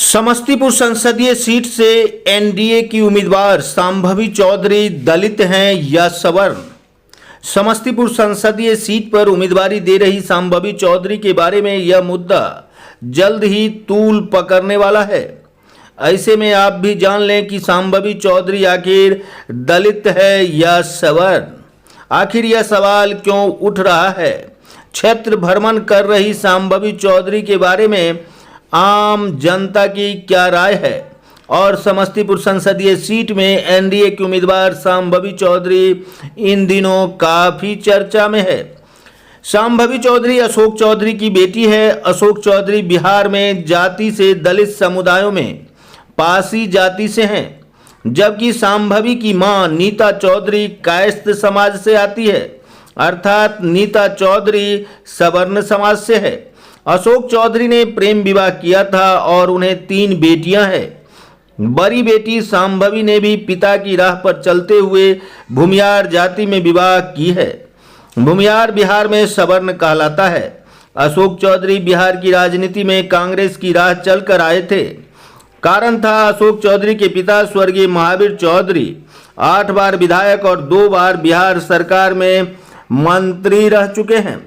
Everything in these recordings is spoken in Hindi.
समस्तीपुर संसदीय सीट से एनडीए की उम्मीदवार शांभवी चौधरी दलित हैं या सवर्ण। समस्तीपुर संसदीय सीट पर उम्मीदवारी दे रही शांभवी चौधरी के बारे में यह मुद्दा जल्द ही तूल पकड़ने वाला है। ऐसे में आप भी जान लें कि शांभवी चौधरी आखिर दलित है या सवर्ण। आखिर यह सवाल क्यों उठ रहा है? क्षेत्र भ्रमण कर रही शांभवी चौधरी के बारे में आम जनता की क्या राय है और समस्तीपुर संसदीय सीट में एनडीए की उम्मीदवार शांभवी चौधरी इन दिनों काफी चर्चा में है। शांभवी चौधरी अशोक चौधरी की बेटी है। अशोक चौधरी बिहार में जाति से दलित समुदायों में पासी जाति से हैं, जबकि शांभवी की मां नीता चौधरी कायस्थ समाज से आती है, अर्थात नीता चौधरी सवर्ण समाज से है। अशोक चौधरी ने प्रेम विवाह किया था और उन्हें 3 बेटियां हैं। बड़ी बेटी शांभवी ने भी पिता की राह पर चलते हुए भूमियार जाति में विवाह की है। भूमियार बिहार में सवर्ण कहलाता है। अशोक चौधरी बिहार की राजनीति में कांग्रेस की राह चलकर आए थे। कारण था अशोक चौधरी के पिता स्वर्गीय महावीर चौधरी 8 बार विधायक और 2 बार बिहार सरकार में मंत्री रह चुके हैं।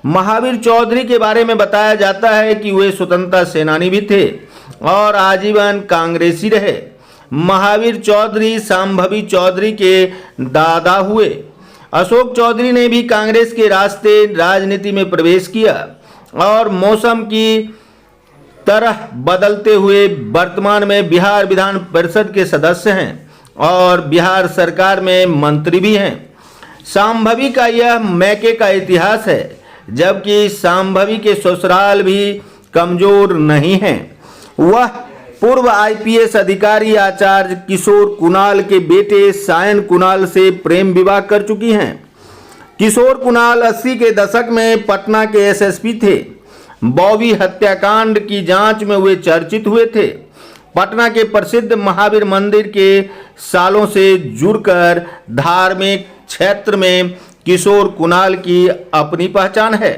महावीर चौधरी के बारे में बताया जाता है कि वे स्वतंत्रता सेनानी भी थे और आजीवन कांग्रेसी रहे। महावीर चौधरी शांभवी चौधरी के दादा हुए। अशोक चौधरी ने भी कांग्रेस के रास्ते राजनीति में प्रवेश किया और मौसम की तरह बदलते हुए वर्तमान में बिहार विधान परिषद के सदस्य हैं और बिहार सरकार में मंत्री भी हैं। शांभवी का यह मैके का इतिहास है, जबकि शांभवी के ससुराल भी कमजोर नहीं हैं। वह पूर्व आईपीएस अधिकारी आचार्य किशोर कुणाल के बेटे सायन कुणाल से प्रेम विवाह कर चुकी हैं। किशोर कुणाल 80 के दशक में पटना के एसएसपी थे। बॉबी हत्याकांड की जांच में वे चर्चित हुए थे। पटना के प्रसिद्ध महावीर मंदिर के सालों से जुड़कर धार्मिक क्षेत्र में किशोर कुणाल की अपनी पहचान है।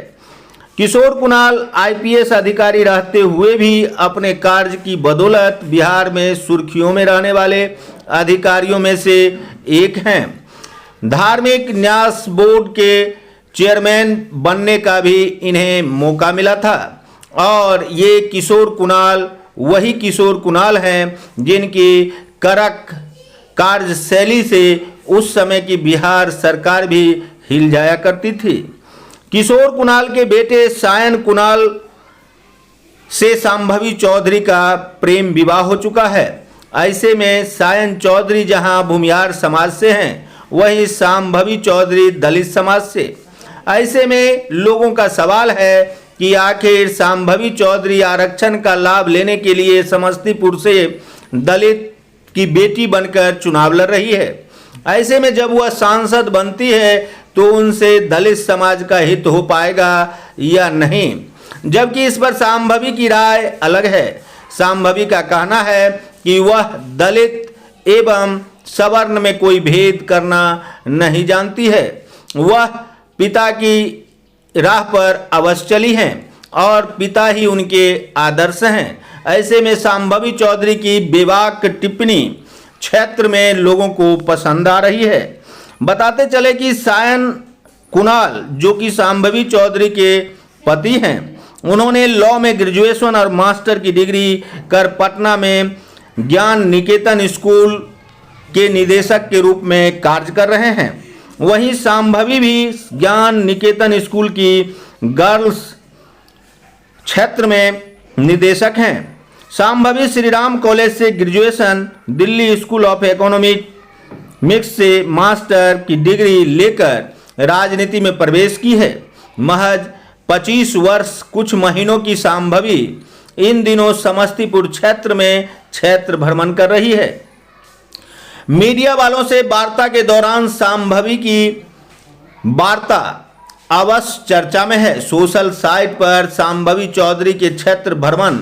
किशोर कुणाल आईपीएस अधिकारी रहते हुए भी अपने कार्य की बदौलत बिहार में सुर्खियों में रहने वाले अधिकारियों में से एक हैं। धार्मिक न्यास बोर्ड के चेयरमैन बनने का भी इन्हें मौका मिला था और ये किशोर कुणाल वही किशोर कुणाल हैं जिनकी कड़क कार्यशैली से उस समय की बिहार सरकार भी हिल जाया करती थी। किशोर कुणाल के बेटे सायन कुणाल से शांभवी चौधरी का प्रेम विवाह हो चुका है। ऐसे में सायन चौधरी जहां भूमियार समाज से हैं, वहीं शांभवी चौधरी दलित समाज से। ऐसे में लोगों का सवाल है कि आखिर शांभवी चौधरी आरक्षण का लाभ लेने के लिए समस्तीपुर से दलित की बेटी बनकर चुनाव लड़ रही है। ऐसे में जब वह सांसद बनती है तो उनसे दलित समाज का हित हो पाएगा या नहीं, जबकि इस पर शांभवी की राय अलग है। शांभवी का कहना है कि वह दलित एवं सवर्ण में कोई भेद करना नहीं जानती है। वह पिता की राह पर अवश्य चली हैं और पिता ही उनके आदर्श हैं। ऐसे में शांभवी चौधरी की बेबाक टिप्पणी क्षेत्र में लोगों को पसंद आ रही है। बताते चले कि सायन कुणाल जो कि शांभवी चौधरी के पति हैं, उन्होंने लॉ में ग्रेजुएशन और मास्टर की डिग्री कर पटना में ज्ञान निकेतन स्कूल के निदेशक के रूप में कार्य कर रहे हैं। वहीं शांभवी भी ज्ञान निकेतन स्कूल की गर्ल्स क्षेत्र में निदेशक हैं। शांभवी श्रीराम कॉलेज से graduation, Delhi school of economics से मास्टर की डिग्री लेकर राजनीति में प्रवेश की है। महज 25 वर्ष कुछ महीनों की शांभवी इन दिनों समस्तीपुर क्षेत्र में क्षेत्र भ्रमण कर रही है। मीडिया वालों से वार्ता के दौरान शांभवी की वार्ता अवश्य चर्चा में है। सोशल साइट पर शांभवी चौधरी के क्षेत्र भ्रमण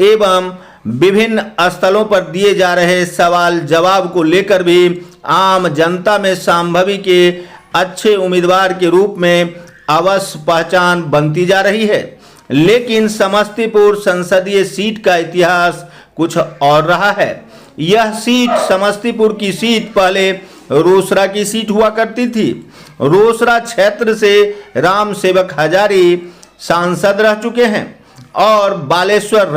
एवं विभिन्न स्थलों पर दिए जा रहे सवाल जवाब को लेकर भी आम जनता में शांभवी के अच्छे उम्मीदवार के रूप में अवश्य पहचान बनती जा रही है। लेकिन समस्तीपुर संसदीय सीट का इतिहास कुछ और रहा है। यह सीट समस्तीपुर की सीट पहले रोसड़ा की सीट हुआ करती थी। रोसड़ा क्षेत्र से राम सेवक हजारी सांसद रह चुके हैं और बालेश्वर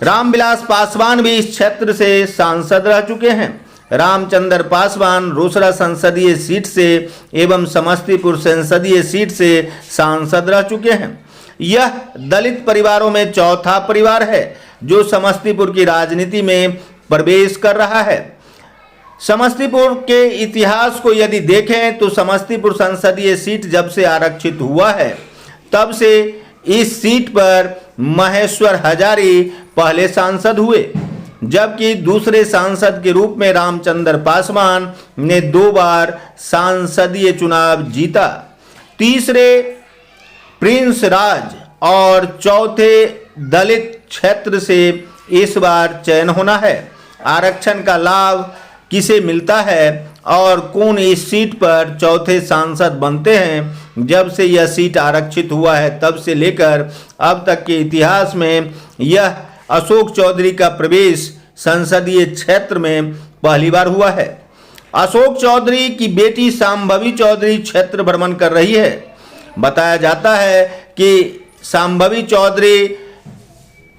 रामविलास पासवान भी इस क्षेत्र से सांसद रह चुके हैं। रामचंद्र पासवान रोसड़ा संसदीय सीट से एवं समस्तीपुर संसदीय सीट से सांसद रह चुके हैं। यह दलित परिवारों में चौथा परिवार है जो समस्तीपुर की राजनीति में प्रवेश कर रहा है। समस्तीपुर के इतिहास को यदि देखें तो समस्तीपुर संसदीय सीट जब से आरक्षित हुआ है तब से इस सीट पर महेश्वर हजारी पहले सांसद हुए, जबकि दूसरे सांसद के रूप में रामचंद्र पासवान ने 2 बार सांसदीय चुनाव जीता। तीसरे प्रिंस राज और चौथे दलित क्षेत्र से इस बार चयन होना है। आरक्षण का लाभ किसे मिलता है और कौन इस सीट पर चौथे सांसद बनते हैं, जब से यह सीट आरक्षित हुआ है तब से लेकर अब तक के इतिहास में यह अशोक चौधरी का प्रवेश संसदीय क्षेत्र में पहली बार हुआ है। अशोक चौधरी की बेटी शांभवी चौधरी क्षेत्र भ्रमण कर रही है। बताया जाता है कि शांभवी चौधरी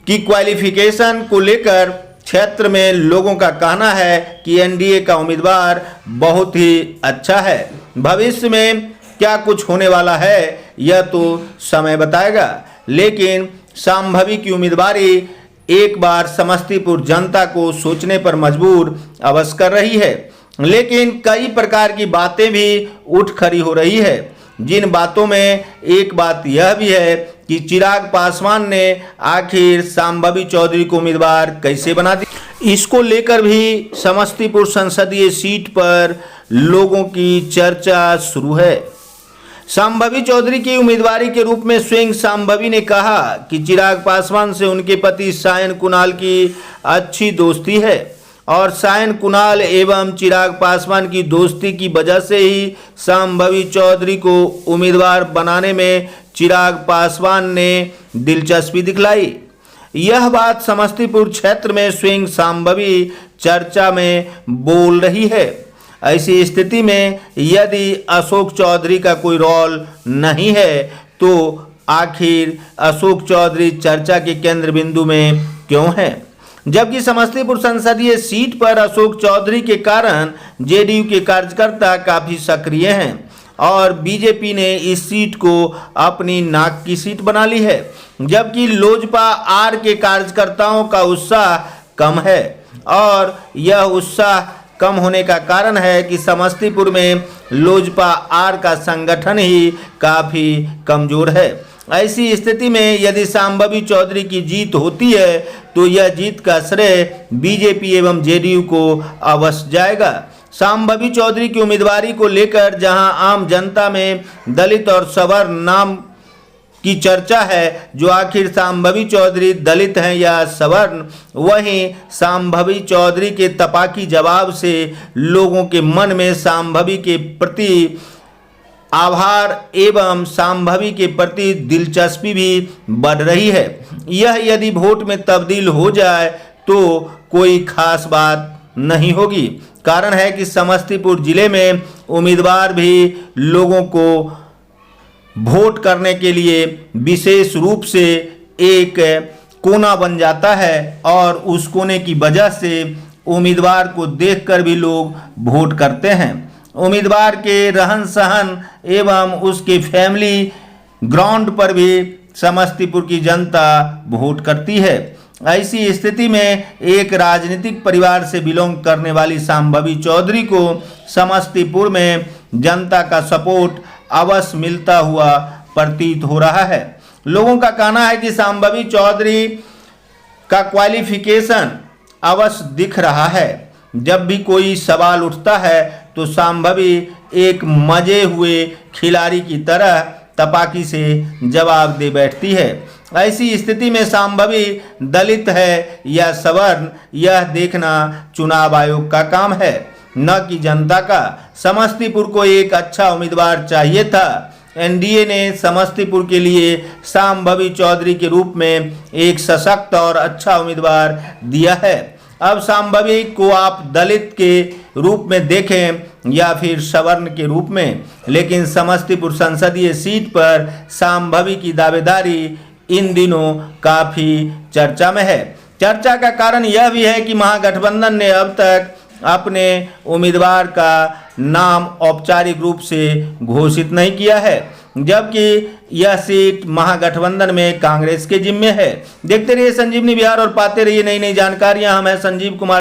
की क्वालिफिकेशन को लेकर क्षेत्र में लोगों का कहना है कि एनडीए का उम्मीदवार बहुत ही अच्छा है। भविष्य में क्या कुछ होने वाला है यह तो समय बताएगा, लेकिन शांभवी की उम्मीदवारी एक बार समस्तीपुर जनता को सोचने पर मजबूर अवश्य कर रही है। लेकिन कई प्रकार की बातें भी उठ खड़ी हो रही है, जिन बातों में एक बात यह भी है कि चिराग पासवान ने आखिर शांभवी चौधरी को उम्मीदवार कैसे बना दिया। इसको लेकर भी समस्तीपुर संसदीय सीट पर लोगों की चर्चा शुरू है। शांभवी चौधरी की उम्मीदवारी के रूप में स्वयं शांभवी ने कहा कि चिराग पासवान से उनके पति सायन कुणाल की अच्छी दोस्ती है और सायन कुणाल एवं चिराग पासवान की दोस्ती की वजह से ही शांभवी चौधरी को उम्मीदवार बनाने में चिराग पासवान ने दिलचस्पी दिखलाई। यह बात समस्तीपुर क्षेत्र में स्वयं शांभवी चर्चा में बोल रही है। ऐसी स्थिति में यदि अशोक चौधरी का कोई रोल नहीं है तो आखिर अशोक चौधरी चर्चा के केंद्र बिंदु में क्यों है, जबकि समस्तीपुर संसदीय सीट पर अशोक चौधरी के कारण जेडीयू के कार्यकर्ता काफी सक्रिय हैं और बीजेपी ने इस सीट को अपनी नाक की सीट बना ली है, जबकि लोजपा आर के कार्यकर्ताओं का उत्साह कम है और यह उत्साह कम होने का कारण है कि समस्तीपुर में लोजपा आर का संगठन ही काफी कमजोर है। ऐसी स्थिति में यदि शांभवी चौधरी की जीत होती है तो यह जीत का श्रेय बीजेपी एवं जेडीयू को अवश्य जाएगा। शांभवी चौधरी की उम्मीदवारी को लेकर जहां आम जनता में दलित और सवर्ण नाम की चर्चा है, जो आखिर शांभवी चौधरी दलित हैं या सवर्ण, वहीं शांभवी चौधरी के तपाकी जवाब से लोगों के मन में शांभवी के प्रति आभार एवं शांभवी के प्रति दिलचस्पी भी बढ़ रही है। यह यदि वोट में तब्दील हो जाए तो कोई खास बात नहीं होगी। कारण है कि समस्तीपुर जिले में उम्मीदवार भी लोगों को वोट करने के लिए विशेष रूप से एक कोना बन जाता है और उस कोने की वजह से उम्मीदवार को देखकर भी लोग वोट करते हैं। उम्मीदवार के रहन सहन एवं उसके फैमिली ग्राउंड पर भी समस्तीपुर की जनता वोट करती है। ऐसी स्थिति में एक राजनीतिक परिवार से बिलोंग करने वाली शांभवी चौधरी को समस्तीपुर में जनता का सपोर्ट अवश्य मिलता हुआ प्रतीत हो रहा है। लोगों का कहना है कि शांभवी चौधरी का क्वालिफिकेशन अवश्य दिख रहा है। जब भी कोई सवाल उठता है तो शांभवी एक मजे हुए खिलाड़ी की तरह तपाकी से जवाब दे बैठती है। ऐसी स्थिति में शांभवी दलित है या सवर्ण, यह देखना चुनाव आयोग का काम है, न कि जनता का। समस्तीपुर को एक अच्छा उम्मीदवार चाहिए था एनडीए ने समस्तीपुर के लिए सांभवी चौधरी के रूप में एक सशक्त और अच्छा उम्मीदवार दिया है। अब सांभवी को आप दलित के रूप में देखें या फिर सवर्ण के रूप में, लेकिन समस्तीपुर संसदीय सीट पर सांभवी की दावेदारी इन दिनों काफी चर्चा में है। चर्चा का कारण यह भी है कि महागठबंधन ने अब तक अपने उम्मीदवार का नाम औपचारिक रूप से घोषित नहीं किया है, जबकि यह सीट महागठबंधन में कांग्रेस के जिम्मे है। देखते रहिए संजीवनी बिहार और पाते रहिए नई नई जानकारियां। हम हैं संजीव कुमार।